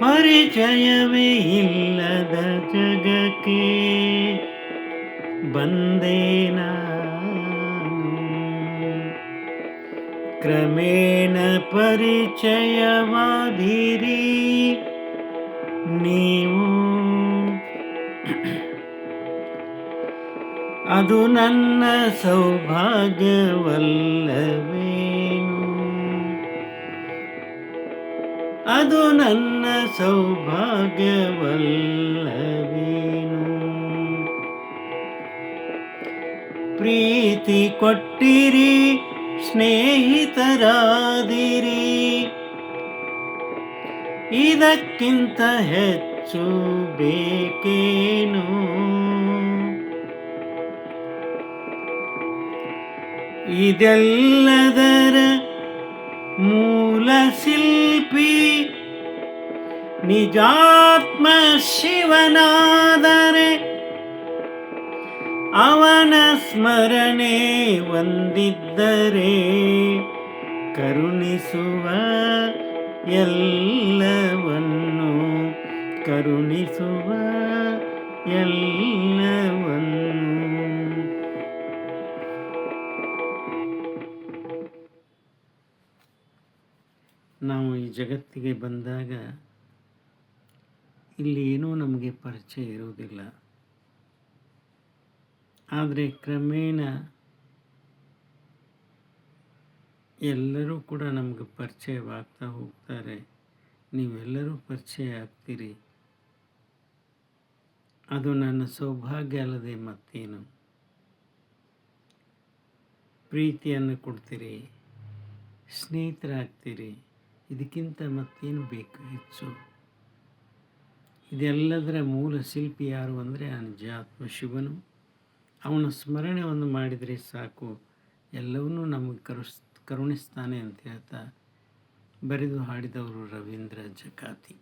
ಪರಿಚಯವೇ ಇಲ್ಲದ ಜಗಕ್ಕೆ ಬಂದೆ ನಾನು. ಕ್ರಮೇಣ ಪರಿಚಯವಾದಿರಿ ನೀವು. ಅದು ನನ್ನ ಸೌಭಾಗ್ಯವಲ್ಲವೇನು? ಅದು ನನ್ನ ಸೌಭಾಗ್ಯವಲ್ಲವೇನು? ಪ್ರೀತಿ ಕೊಟ್ಟಿರಿ, ಸ್ನೇಹಿತರಾದಿರಿ, ಇದಕ್ಕಿಂತ ಹೆಚ್ಚು ಬೇಕೇನು? ಇದೆಲ್ಲದರ ಮೂಲ ಶಿಲ್ಪಿ ನಿಜಾತ್ಮ ಶಿವನಾದರೆ ಅವನ ಸ್ಮರಣೆ ಒಂದಿದ್ದರೆ ಕರುಣಿಸುವ ಎಲ್ಲವನ್ನು, ಕರುಣಿಸುವ ಎಲ್ಲವನ್ನು. ನಾವು ಈ ಜಗತ್ತಿಗೆ ಬಂದಾಗ ಇಲ್ಲಿ ಏನೂ ನಮಗೆ ಪರಿಚಯ ಇರುವುದಿಲ್ಲ. ಆದರೆ ಕ್ರಮೇಣ ಎಲ್ಲರೂ ಕೂಡ ನಮಗೆ ಪರಿಚಯವಾಗ್ತಾ ಹೋಗ್ತಾರೆ. ನೀವೆಲ್ಲರೂ ಪರಿಚಯ ಆಗ್ತೀರಿ. ಅದು ನನ್ನ ಸೌಭಾಗ್ಯ ಅಲ್ಲದೆ ಮತ್ತೇನು? ಪ್ರೀತಿಯನ್ನು ಕೊಡ್ತೀರಿ, ಸ್ನೇಹಿತರಾಗ್ತೀರಿ, ಇದಕ್ಕಿಂತ ಮತ್ತೇನು ಬೇಕು ಹೆಚ್ಚು? ಇದೆಲ್ಲದರ ಮೂಲ ಶಿಲ್ಪಿ ಯಾರು ಅಂದರೆ ಆ ನಿಜಾತ್ಮ ಶಿವನು. ಅವನ ಸ್ಮರಣೆಯನ್ನು ಮಾಡಿದರೆ ಸಾಕು, ಎಲ್ಲವನ್ನೂ ನಮಗೆ ಕರುಣಿಸ್ತಾನೆ ಅಂತ ಹೇಳ್ತಾ ಬರೆದು ಹಾಡಿದವರು ರವೀಂದ್ರ ಜಕಾತಿ.